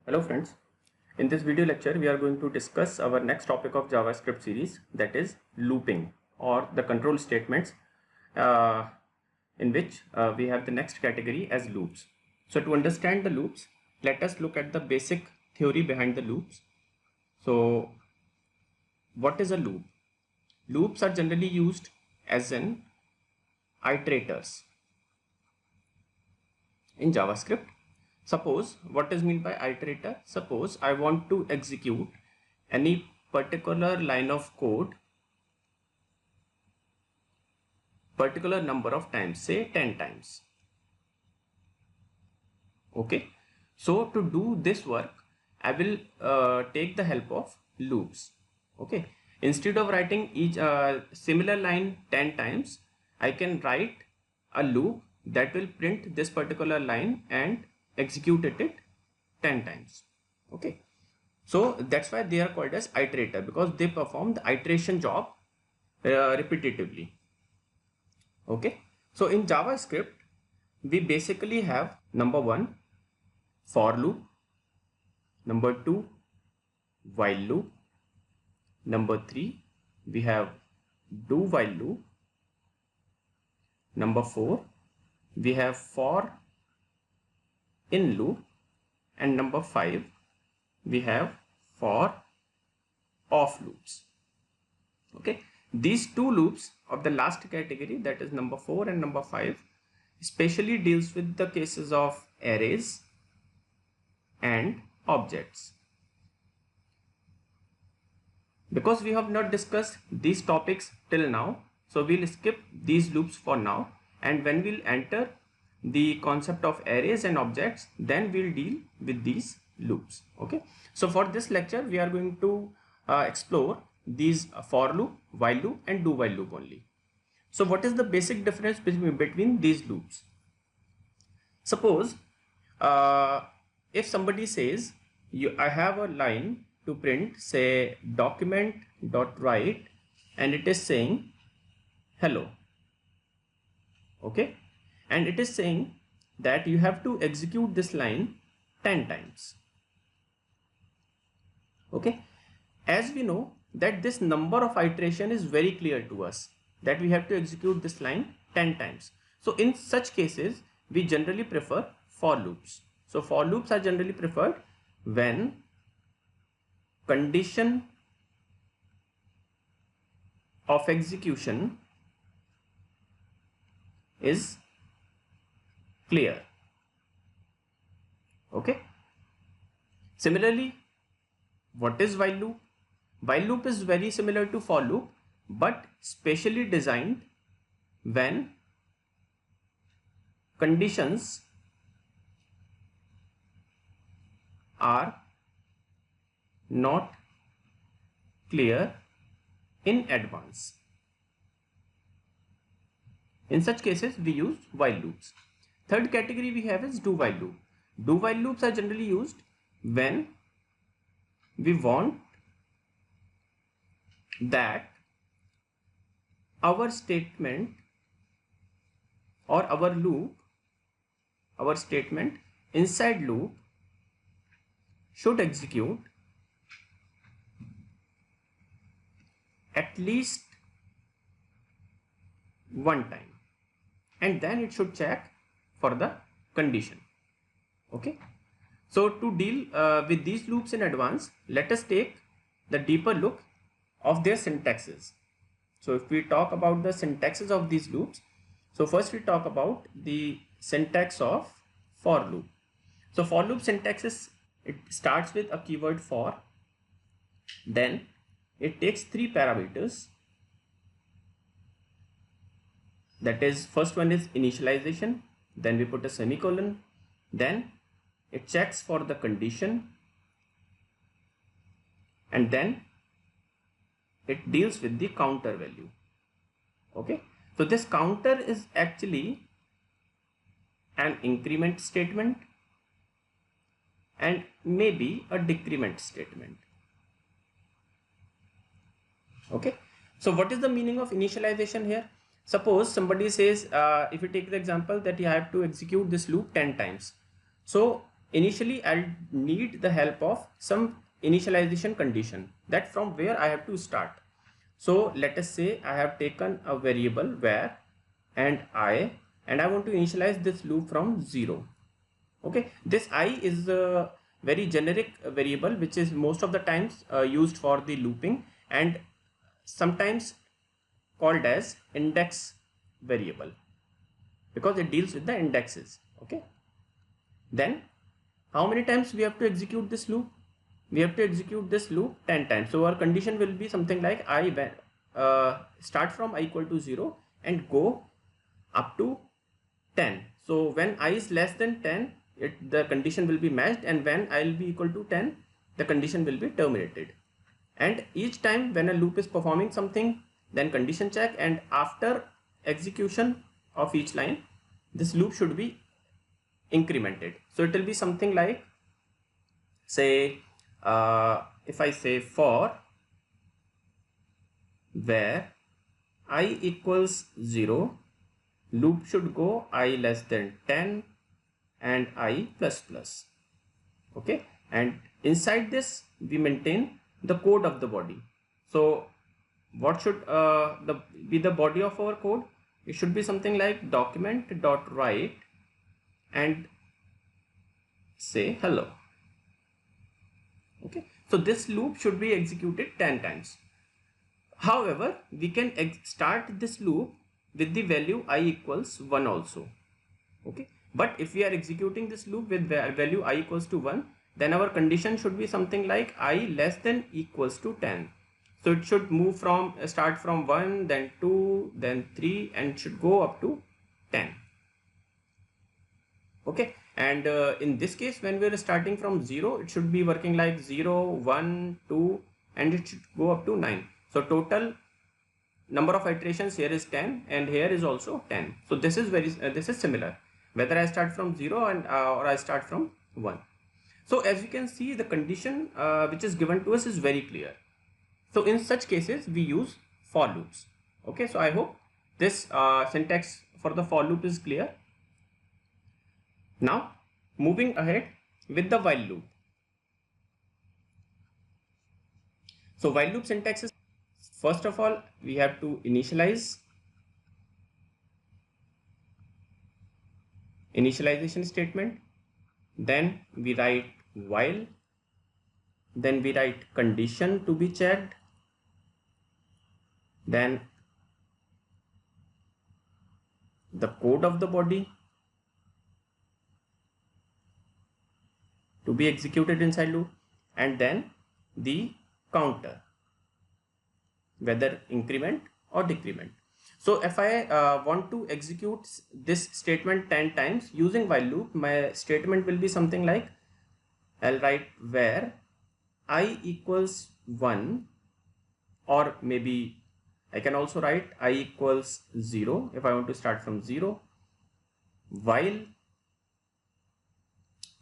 Hello friends, in this video lecture we are going to discuss our next topic of JavaScript series, that is looping or the control statements, in which we have the next category as loops. So to understand the loops, let us look at the basic theory behind the loops. So what is a loop? Loops are generally used as an iterators in JavaScript. Suppose, what is meant by iterator? Suppose I want to execute any particular line of code particular number of times, say 10 times. Okay, so to do this work I will take the help of loops. Okay, instead of writing each similar line 10 times, I can write a loop that will print this particular line and execute it 10 times. Okay, so that's why they are called as iterator, because they perform the iteration job repetitively. Okay, so in JavaScript we basically have number 1 for loop, number 2 while loop, number 3 we have do while loop, number 4 we have for in loop, and number 5 we have for off loops. Okay, these two loops of the last category, that is number 4 and number 5, especially deals with the cases of arrays and objects. Because we have not discussed these topics till now, so we'll skip these loops for now, and when we'll enter the concept of arrays and objects, then we'll deal with these loops. Okay, so for this lecture we are going to explore these for loop, while loop and do while loop only. So what is the basic difference between these loops? Suppose if somebody says I have a line to print, say document.write, and it is saying hello. Okay, and it is saying that you have to execute this line 10 times. Okay, as we know that this number of iteration is very clear to us, that we have to execute this line 10 times. So in such cases we generally prefer for loops. So for loops are generally preferred when condition of execution is clear. Okay, similarly, what is while loop? While loop is very similar to for loop, but specially designed when conditions are not clear in advance. In such cases we use while loops. Third category we have is do while loop. Do while loops are generally used when we want that our statement or our loop, our statement inside loop should execute at least one time, and then it should check for the condition. Okay, so to deal with these loops in advance, let us take the deeper look of their syntaxes. So if we talk about the syntaxes of these loops, so first we talk about the syntax of for loop. So for loop syntax is, it starts with a keyword for, then it takes 3 parameters, that is first one is initialization, then we put a semicolon, then it checks for the condition, and then it deals with the counter value. Okay, so this counter is actually an increment statement and maybe a decrement statement. Okay, so what is the meaning of initialization here? Suppose somebody says, if you take the example that you have to execute this loop 10 times. So initially I'll need the help of some initialization condition, that from where I have to start. So let us say I have taken a variable where and I want to initialize this loop from 0. Okay, this I is a very generic variable which is most of the times used for the looping and sometimes called as index variable because it deals with the indexes. Okay, then how many times we have to execute this loop? We have to execute this loop 10 times. So our condition will be something like I start from I equal to 0 and go up to 10. So when I is less than 10, the condition will be matched, and when I will be equal to 10, the condition will be terminated. And each time when a loop is performing something, then condition check, and after execution of each line, this loop should be incremented. So it will be something like, say, if I say for where I equals 0, loop should go I less than 10 and I plus plus. Okay, and inside this we maintain the code of the body. So what should be the body of our code? It should be something like document.write and say hello. Okay, so this loop should be executed 10 times. However, we can start this loop with the value I equals 1 also. Okay, but if we are executing this loop with value I equals to 1, then our condition should be something like I less than equals to 10. So it should move from start from 1, then 2, then 3, and should go up to 10. Okay, and in this case, when we are starting from 0, it should be working like 0, 1, 2, and it should go up to 9. So total number of iterations here is 10, and here is also 10. So this is this is similar whether I start from 0 and or I start from 1. So as you can see, the condition which is given to us is very clear. So in such cases we use for loops. Okay, so I hope this syntax for the for loop is clear. Now moving ahead with the while loop. So while loop syntax is, first of all, we have to initialization statement, then we write while, then we write condition to be checked, then the code of the body to be executed inside loop, and then the counter, whether increment or decrement. So if I want to execute this statement 10 times using while loop, my statement will be something like, I'll write where I equals 1, or maybe I can also write I equals 0 if I want to start from 0, while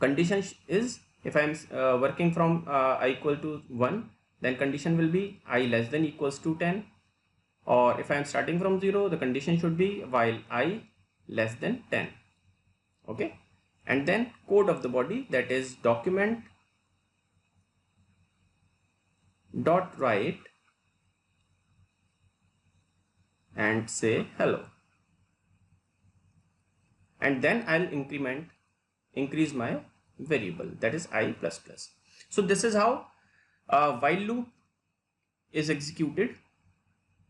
condition is, if I am working from I equal to 1, then condition will be I less than equals to 10, or if I am starting from 0, the condition should be while I less than 10. Okay, and then code of the body, that is document dot write and say hello, and then I'll increase my variable, that is I plus plus. So this is how while loop is executed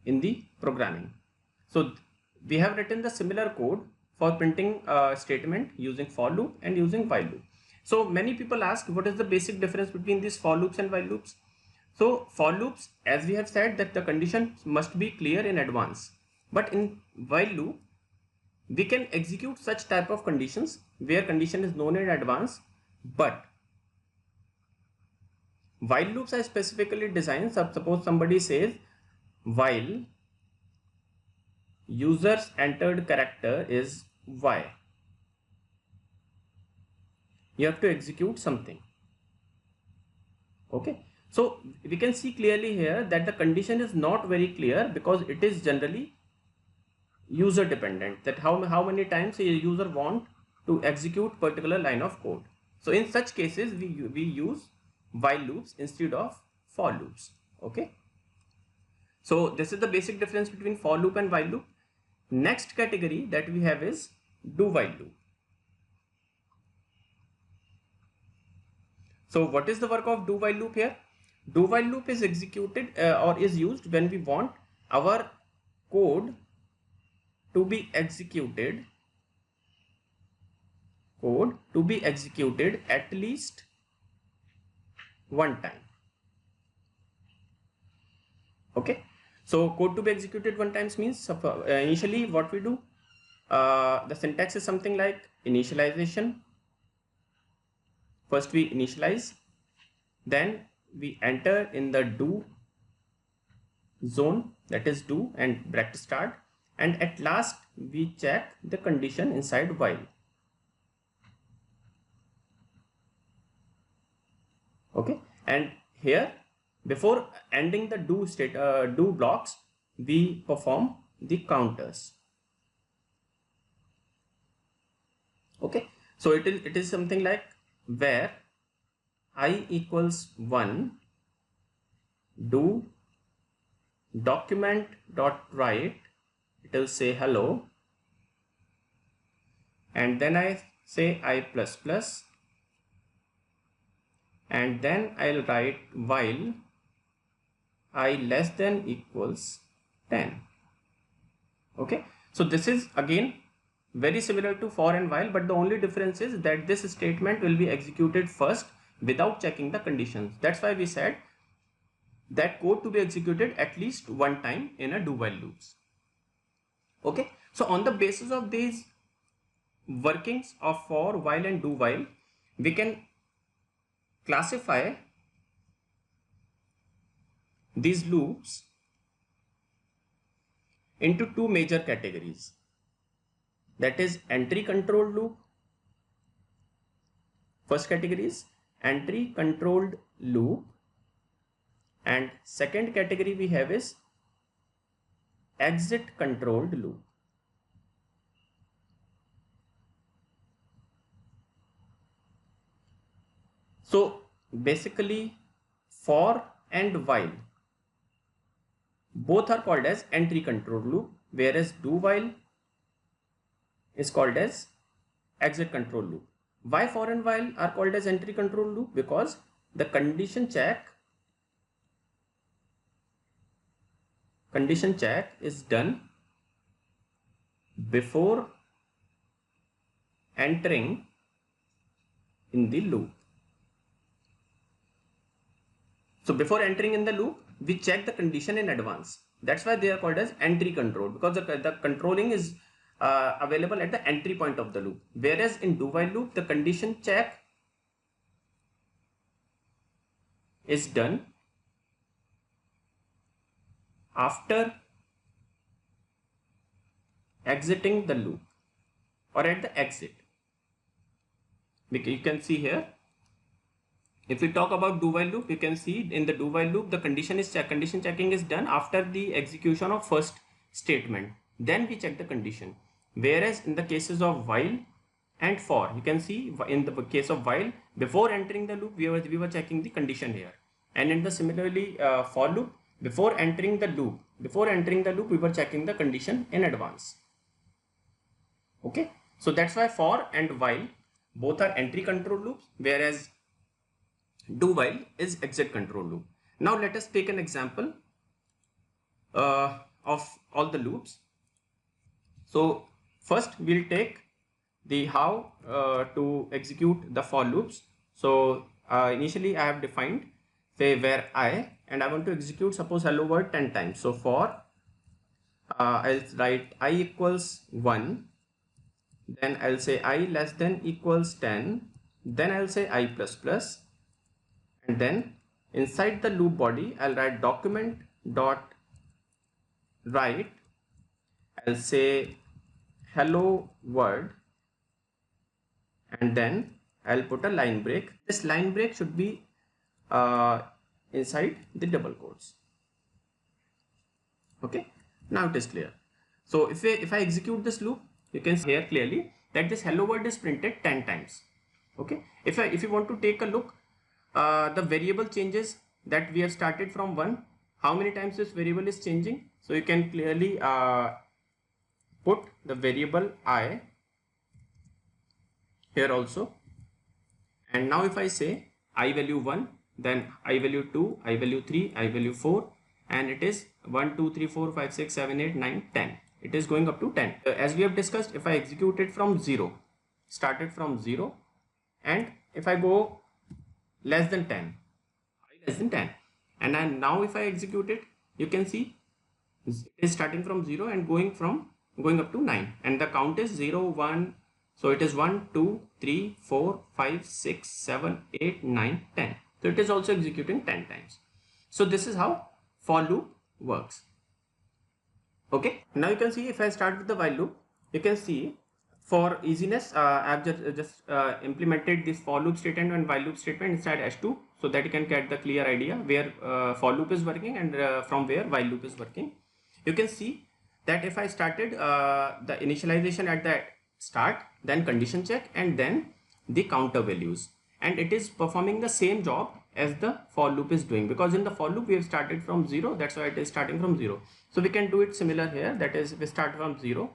in the programming. So we have written the similar code for printing a statement using for loop and using while loop. So many people ask, what is the basic difference between these for loops and while loops? So for loops, as we have said, that the condition must be clear in advance, but in while loop we can execute such type of conditions where condition is known in advance, but while loops are specifically designed. Suppose somebody says while users entered character is y, you have to execute something. Okay, so we can see clearly here that the condition is not very clear because it is generally user dependent, that how many times a user want to execute particular line of code. So in such cases, we use while loops instead of for loops. Okay. So this is the basic difference between for loop and while loop. Next category that we have is do while loop. So what is the work of do while loop here? Do while loop is executed or is used when we want our code to be executed at least one time. Okay, so code to be executed one time means initially what we do, the syntax is something like initialization. First we initialize, then we enter in the do zone, that is do and bracket start, and at last we check the condition inside while. Okay, and here before ending the do blocks, we perform the counters. Okay, so it is something like where I equals 1, do document dot write, it will say hello, and then I say I plus plus, and then I'll write while I less than equals 10. Okay, so this is again very similar to for and while, but the only difference is that this statement will be executed first without checking the conditions. That's why we said that code to be executed at least one time in a do while loops. Okay, so on the basis of these workings of for, while and do while, we can classify these loops into two major categories, that is entry controlled loop. First category is entry controlled loop, and second category we have is exit controlled loop. So basically for and while both are called as entry controlled loop, whereas do while is called as exit control loop. Why for and while are called as entry control loop? Because the condition check is done before entering in the loop. So before entering in the loop, we check the condition in advance. That's why they are called as entry control, because the controlling is available at the entry point of the loop. Whereas in do while loop, the condition check is done after exiting the loop or at the exit. You can see here, if we talk about do while loop, you can see in the do while loop the condition checking is done after the execution of first statement. Then we check the condition. Whereas in the cases of while and for, you can see in the case of while, before entering the loop we were checking the condition here, and in the similarly for loop, before entering the loop we were checking the condition in advance. Okay, so that's why for and while both are entry control loops, whereas do while is exit control loop. Now let us take an example of all the loops. So first we'll take the how to execute the for loops. So initially I have defined, say, where I, and I want to execute suppose hello world 10 times. So for I'll write I equals 1, then I'll say I less than equals 10, then I'll say I plus plus, and then inside the loop body I'll write document dot write, I'll say hello world, and then I'll put a line break. This line break should be inside the double quotes. Okay, now it is clear. So if I execute this loop, you can see here clearly that this hello world is printed 10 times. Okay, if you want to take a look, the variable changes that we have started from 1, how many times this variable is changing. So you can clearly put the variable I here also, and now if I say I value 1, then I value 2, I value 3, I value 4, and it is 1 2 3 4 5 6 7 8 9 10. It is going up to 10. As we have discussed, if I execute it from 0, started from 0, and if I go less than 10, I less than 10, and then now if I execute it, you can see it is starting from 0 and going up to 9, and the count is 0 1. So it is 1 2 3 4 5 6 7 8 9 10. So it is also executing 10 times. So this is how for loop works. Okay, now you can see if I start with the while loop, you can see for easiness I have just implemented this for loop statement and while loop statement inside h2, so that you can get the clear idea where for loop is working and from where while loop is working. You can see that if I started the initialization at the start, then condition check, and then the counter values, and it is performing the same job as the for loop is doing, because in the for loop we have started from 0, that's why it is starting from 0. So we can do it similar here, that is we start from 0,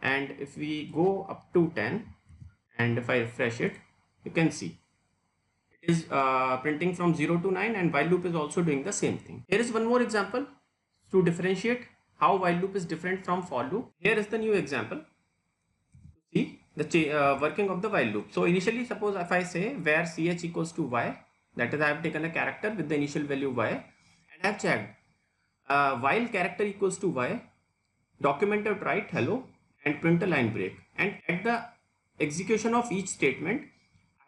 and if we go up to 10, and if I refresh it, you can see it is printing from 0 to 9, and while loop is also doing the same thing. Here is one more example to differentiate how while loop is different from for loop. Here is the new example. See the working of the while loop. So initially, suppose if I say where ch equals to y, that is I have taken a character with the initial value y, and I have checked while character equals to y, documented write hello and print a line break, and at the execution of each statement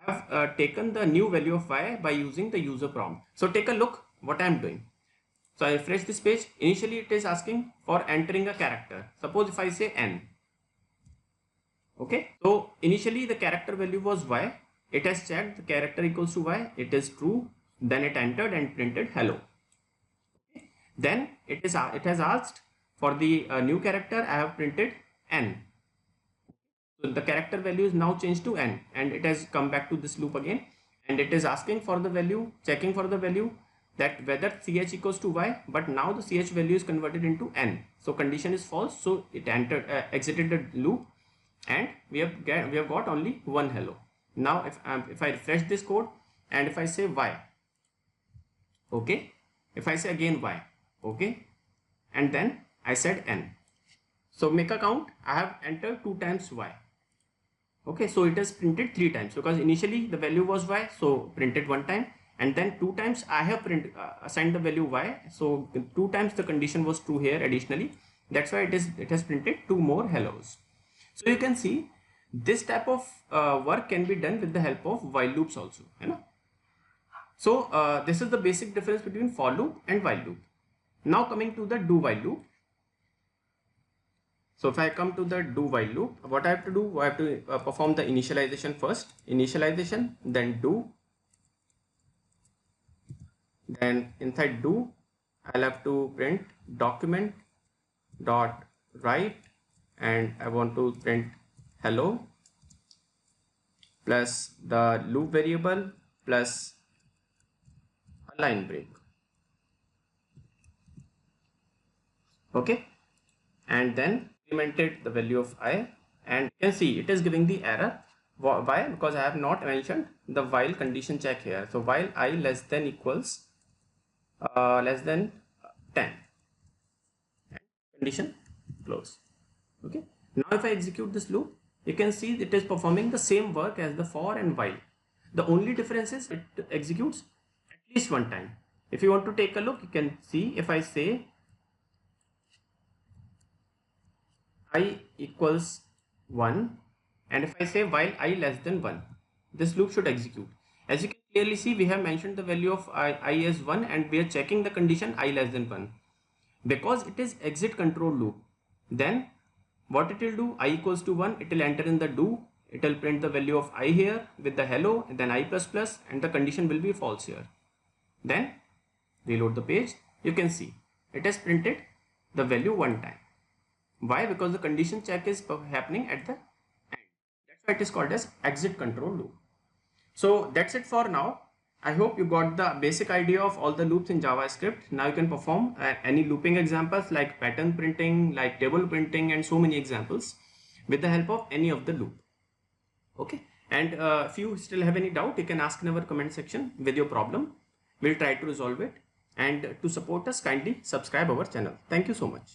I have taken the new value of y by using the user prompt. So take a look what I am doing. So I refresh this page. Initially it is asking for entering a character. Suppose if I say n. Okay, so initially the character value was y. It has checked the character equals to y. It is true. Then it entered and printed hello. Okay. Then it has asked for the new character. I have printed n. So the character value is now changed to n, and it has come back to this loop again, and it is asking for the value, checking for the value that whether ch equals to y, but now the ch value is converted into n. So condition is false. So it entered exited the loop, and we have got only one hello. Now if I refresh this code, and if I say y, okay, if I say again y, okay, and then I said n. So make a count. I have entered 2 times y. Okay, so it is printed 3 times because initially the value was y, so printed 1 time, and then 2 times I have assigned the value y, so 2 times the condition was true here additionally. That's why it has printed 2 more hellos. So you can see this type of work can be done with the help of while loops also, you know. So this is the basic difference between for loop and while loop. Now coming to the do while loop. So if I come to the do while loop, what I have to do, I have to perform the initialization first, initialization, then do, then inside do I'll have to print document dot write, and I want to print hello plus the loop variable plus a line break. Okay, and then implemented the value of I, and you can see it is giving the error. Why? Because I have not mentioned the while condition check here. So while I less than equals less than 10, and condition close. Okay, now if I execute this loop, you can see it is performing the same work as the for and while. The only difference is it executes at least 1 time. If you want to take a look, you can see if I say I equals 1, and if I say while I less than 1, this loop should execute. As you can clearly see, we have mentioned the value of I as 1, and we are checking the condition I less than 1. Because it is exit control loop, then what it will do, I equals to 1, it will enter in the do, it will print the value of I here with the hello, and then I plus plus, and the condition will be false here. Then reload the page, you can see it has printed the value 1 time. Why? Because the condition check is happening at the end. That's why it is called as exit control loop. So that's it for now. I hope you got the basic idea of all the loops in JavaScript. Now you can perform any looping examples like pattern printing, like table printing, and so many examples with the help of any of the loop. Okay. And if you still have any doubt, you can ask in our comment section with your problem. We'll try to resolve it. And to support us, kindly subscribe our channel. Thank you so much.